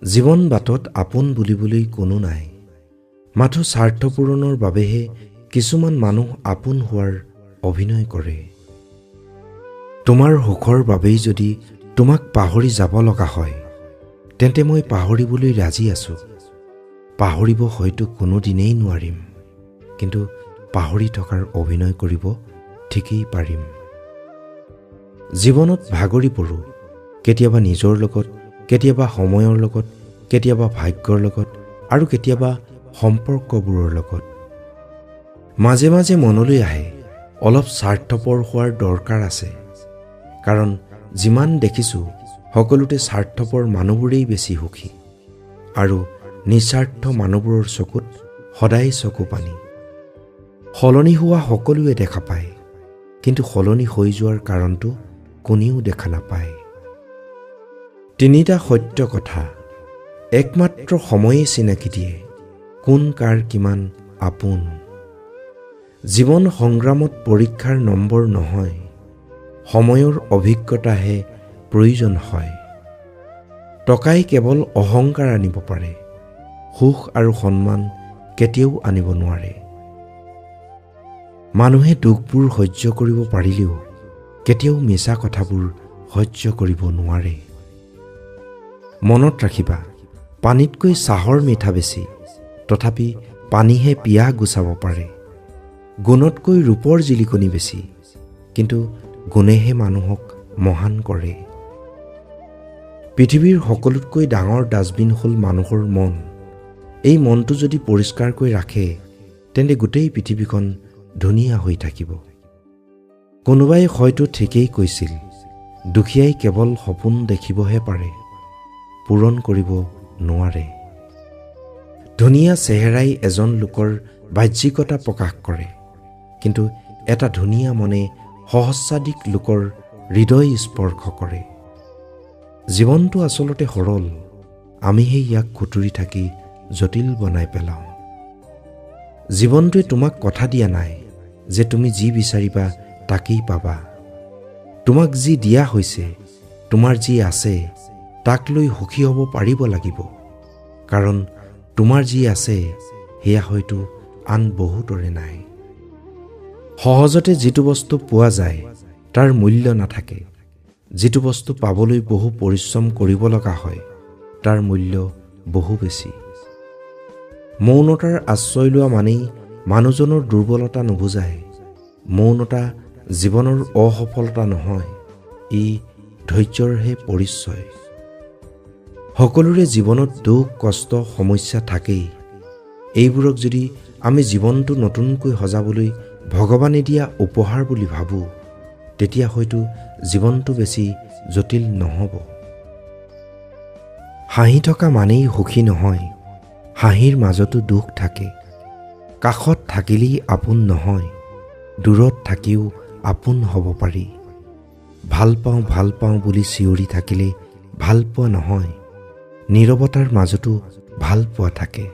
জীৱন বাটত আপোন বুলিবলৈ কোনো নাই। মাথো স্বাৰ্থ পূৰণৰ বাবেহে কিছুমান মানুহ আপোন হোৱাৰ অভিনয় কৰে। তোমাৰ সুখৰ বাবেই যদি তোমাক পাহৰি যাব লগা হয়, তেন্তে মই পাহৰিবলৈ ৰাজি আছো। পাহৰিব হয়তো কোনোদিনেই নোৱাৰিম, কিন্তু পাহৰি থকাৰ অভিনয় কৰিব ঠিকেই পাৰিম। জীৱনত ভাগৰি পৰো, কেতিয়াবা নিজৰ লগত, কেতিয়াবা সময়ৰ লগত, কেতিয়াবা ভাগ্যৰ লগত আৰু কেতিয়াবা সম্পৰ্কবোৰৰ লগত। মাজে মাজে মনলৈ আহে অলপ স্বাৰ্থপৰ হোৱাৰ দৰকাৰ আছে, কাৰণ যিমান দেখিছোঁ সকলোতে স্বাৰ্থপৰ মানুহবোৰেই বেছি সুখী, আৰু নিস্বাৰ্থ মানুহবোৰৰ চকুত সদায় চকু পানী। সলনি হোৱা সকলোৱে দেখা পায়, কিন্তু সলনি হৈ যোৱাৰ কাৰণটো কোনেও দেখা নাপায়। তিনিটা সত্য কথা একমাত্ৰ সময়ে চিনাকি দিয়ে কোন কাৰ কিমান আপোন। জীৱন সংগ্ৰামত পৰীক্ষাৰ নম্বৰ নহয়, সময়ৰ অভিজ্ঞতাহে প্ৰয়োজন হয়। টকাই কেৱল অহংকাৰ আনিব পাৰে, সুখ আৰু সন্মান কেতিয়াও আনিব নোৱাৰে। মানুহে দুখবোৰ সহ্য কৰিব পাৰিলেও কেতিয়াও মিছা কথাবোৰ সহ্য কৰিব নোৱাৰে। মনত ৰাখিবা, পানীতকৈ চাহৰ মিঠা বেছি, তথাপি পানীহে পিয়াহ গুচাব পাৰে। গুণতকৈ ৰূপৰ জিলিকনি বেছি, কিন্তু গুণেহে মানুহক মহান কৰে। পৃথিৱীৰ সকলোতকৈ ডাঙৰ ডাষ্টবিন হ'ল মানুহৰ মন। এই মনটো যদি পৰিষ্কাৰকৈ ৰাখে, তেন্তে গোটেই পৃথিৱীখন ধুনীয়া হৈ থাকিব। কোনোবাই হয়তো ঠিকেই কৈছিল, দুখীয়াই কেৱল সপোন দেখিবহে পাৰে, পূৰণ কৰিব নোৱাৰে। ধুনীয়া চেহেৰাই এজন লোকৰ বাহ্যিকতা প্ৰকাশ কৰে, কিন্তু এটা ধুনীয়া মনে সহস্ৰাধিক লোকৰ হৃদয় স্পৰ্শ কৰে। জীৱনটো আচলতে সৰল, আমিহে ইয়াক খুতুৰি থাকি জটিল বনাই পেলাওঁ। জীৱনটোৱে তোমাক কথা দিয়া নাই যে তুমি যি বিচাৰিবা তাকেই পাবা। তোমাক যি দিয়া হৈছে, তোমাৰ যি আছে, তাক লৈ সুখী হ'ব পাৰিব লাগিব, কাৰণ তোমাৰ যি আছে সেয়া হয়তো আন বহুতৰে নাই। সহজতে যিটো বস্তু পোৱা যায় তাৰ মূল্য নাথাকে, যিটো বস্তু পাবলৈ বহু পৰিশ্ৰম কৰিব লগা হয় তাৰ মূল্য বহু বেছি। মৌনতাৰ আশ্ৰয় লোৱা মানেই মানুহজনৰ দুৰ্বলতা নুবুজায়। মৌনতা জীৱনৰ অসফলতা নহয়, ই ধৈৰ্যৰহে পৰিচয়। সকলোৰে জীৱনত দুখ, কষ্ট, সমস্যা থাকেই। এইবোৰক যদি আমি জীৱনটো নতুনকৈ সজাবলৈ ভগৱানে দিয়া উপহাৰ বুলি ভাবোঁ, তেতিয়া হয়তো জীৱনটো বেছি জটিল নহ'ব। হাঁহি থকা মানেই সুখী নহয়, হাঁহিৰ মাজতো দুখ থাকে। কাষত থাকিলেই আপোন নহয়, দূৰত থাকিও আপোন হ'ব পাৰি। ভাল পাওঁ বুলি চিঞৰি থাকিলে ভাল পোৱা নহয়, নীৰৱতাৰ মাজতো ভাল পোৱা থাকে।